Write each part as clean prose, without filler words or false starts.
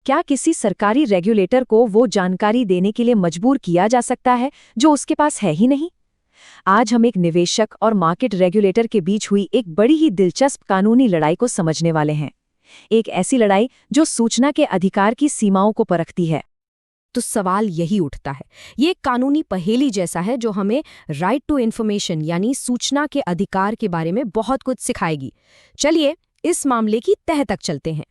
क्या किसी सरकारी रेगुलेटर को वो जानकारी देने के लिए मजबूर किया जा सकता है जो उसके पास है ही नहीं? आज हम एक निवेशक और मार्केट रेगुलेटर के बीच हुई एक बड़ी ही दिलचस्प कानूनी लड़ाई को समझने वाले हैं। एक ऐसी लड़ाई जो सूचना के अधिकार की सीमाओं को परखती है। तो सवाल यही उठता है, ये एक कानूनी पहेली जैसा है जो हमें राइट टू इन्फॉर्मेशन यानी सूचना के अधिकार के बारे में बहुत कुछ सिखाएगी। चलिए इस मामले की तह तक चलते हैं।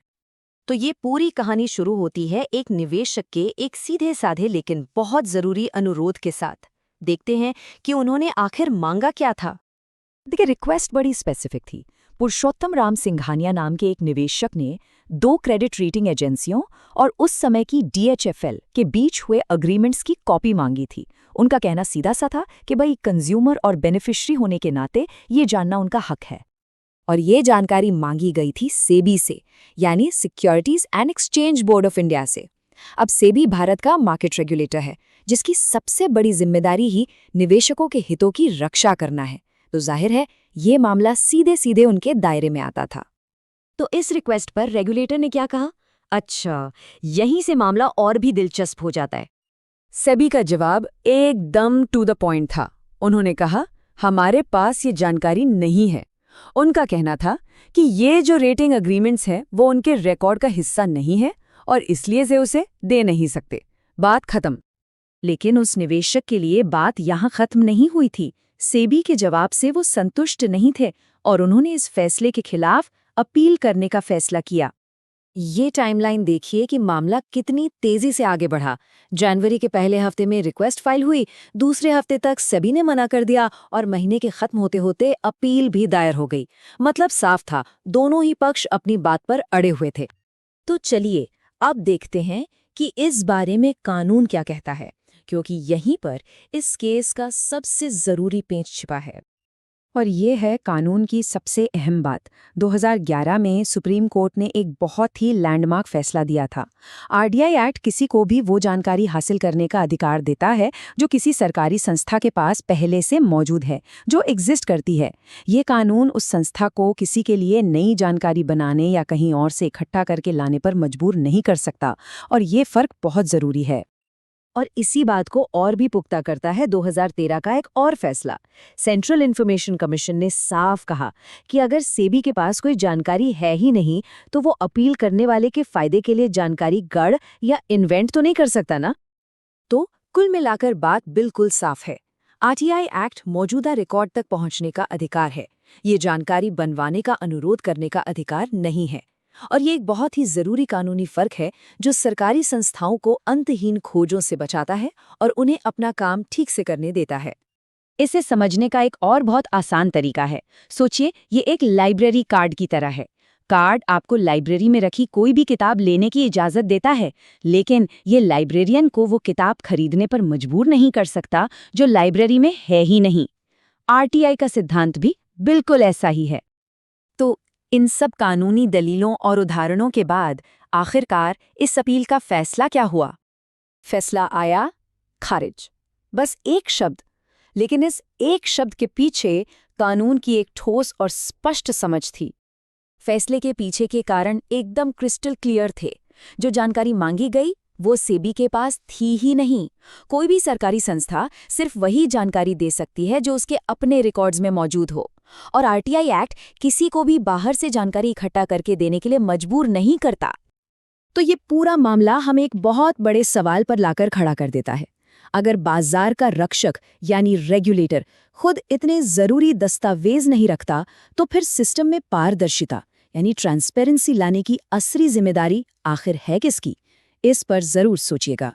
तो ये पूरी कहानी शुरू होती है एक निवेशक के एक सीधे साधे लेकिन बहुत जरूरी अनुरोध के साथ। देखते हैं कि उन्होंने आखिर मांगा क्या था। देखिए, रिक्वेस्ट बड़ी स्पेसिफिक थी। पुरुषोत्तम राम सिंघानिया नाम के एक निवेशक ने 2 क्रेडिट रेटिंग एजेंसियों और उस समय की DHFL के बीच हुए अग्रीमेंट्स की कॉपी मांगी थी। उनका कहना सीधा सा था कि भाई कंज्यूमर और बेनिफिशियरी होने के नाते ये जानना उनका हक है। और ये जानकारी मांगी गई थी सेबी से, यानी securities and exchange board of India से। अब सेबी भारत का मार्केट रेगुलेटर है, जिसकी सबसे बड़ी जिम्मेदारी ही निवेशकों के हितों की रक्षा करना है। तो जाहिर है ये मामला सीधे सीधे उनके दायरे में आता था। तो इस रिक्वेस्ट पर रेगुलेटर ने क्या कहा? अच्छा, यहीं से मामला और भी दिलचस्प हो जाता है। सेबी का जवाब एकदम टू द पॉइंट था। उन्होंने कहा, हमारे पास ये जानकारी नहीं है। उनका कहना था कि ये जो रेटिंग एग्रीमेंट्स हैं वो उनके रिकॉर्ड का हिस्सा नहीं है और इसलिए से उसे दे नहीं सकते। बात खत्म। लेकिन उस निवेशक के लिए बात यहाँ खत्म नहीं हुई थी। सेबी के जवाब से वो संतुष्ट नहीं थे और उन्होंने इस फैसले के खिलाफ अपील करने का फैसला किया। ये टाइमलाइन देखिए कि मामला कितनी तेजी से आगे बढ़ा। जनवरी के पहले हफ्ते में रिक्वेस्ट फाइल हुई, दूसरे हफ्ते तक सेबी ने मना कर दिया और महीने के खत्म होते होते अपील भी दायर हो गई। मतलब साफ था, दोनों ही पक्ष अपनी बात पर अड़े हुए थे। तो चलिए अब देखते हैं कि इस बारे में कानून क्या कहता है, क्योंकि यहीं पर इस केस का सबसे जरूरी पेच छिपा है। और ये है कानून की सबसे अहम बात। 2011 में सुप्रीम कोर्ट ने एक बहुत ही लैंडमार्क फैसला दिया था। आरटीआई एक्ट किसी को भी वो जानकारी हासिल करने का अधिकार देता है जो किसी सरकारी संस्था के पास पहले से मौजूद है, जो एग्जिस्ट करती है। ये कानून उस संस्था को किसी के लिए नई जानकारी बनाने या कहीं और से इकट्ठा करके लाने पर मजबूर नहीं कर सकता, और ये फर्क बहुत जरूरी है। और इसी बात को और भी पुख्ता करता है 2013 का एक और फैसला। सेंट्रल इंफॉर्मेशन कमीशन ने साफ कहा कि अगर सेबी के पास कोई जानकारी है ही नहीं तो वो अपील करने वाले के फायदे के लिए जानकारी गढ़ या इन्वेंट तो नहीं कर सकता ना। तो कुल मिलाकर बात बिल्कुल साफ है। आरटीआई एक्ट मौजूदा रिकॉर्ड तक पहुंचने का अधिकार है, ये जानकारी बनवाने का अनुरोध करने का अधिकार नहीं है। और ये एक बहुत ही जरूरी कानूनी फर्क है जो सरकारी संस्थाओं को अंतहीन खोजों से बचाता है और उन्हें अपना काम ठीक से करने देता है। इसे समझने का एक और बहुत आसान तरीका है। सोचिए, ये एक लाइब्रेरी कार्ड की तरह है। कार्ड आपको लाइब्रेरी में रखी कोई भी किताब लेने की इजाजत देता है, लेकिन ये लाइब्रेरियन को वो किताब खरीदने पर मजबूर नहीं कर सकता जो लाइब्रेरी में है ही नहीं। आरटीआई का सिद्धांत भी बिल्कुल ऐसा ही है। तो इन सब कानूनी दलीलों और उदाहरणों के बाद आखिरकार इस अपील का फैसला क्या हुआ? फैसला आया खारिज। बस एक शब्द, लेकिन इस एक शब्द के पीछे कानून की एक ठोस और स्पष्ट समझ थी। फैसले के पीछे के कारण एकदम क्रिस्टल क्लियर थे। जो जानकारी मांगी गई वो सेबी के पास थी ही नहीं। कोई भी सरकारी संस्था सिर्फ वही जानकारी दे सकती है जो उसके अपने रिकॉर्ड्स में मौजूद हो, और आरटीआई एक्ट किसी को भी बाहर से जानकारी इकट्ठा करके देने के लिए मजबूर नहीं करता। तो ये पूरा मामला हमें एक बहुत बड़े सवाल पर लाकर खड़ा कर देता है। अगर बाजार का रक्षक यानी रेगुलेटर खुद इतने जरूरी दस्तावेज नहीं रखता, तो फिर सिस्टम में पारदर्शिता यानी ट्रांसपेरेंसी लाने की असली जिम्मेदारी आखिर है किसकी? इस पर जरूर सोचिएगा।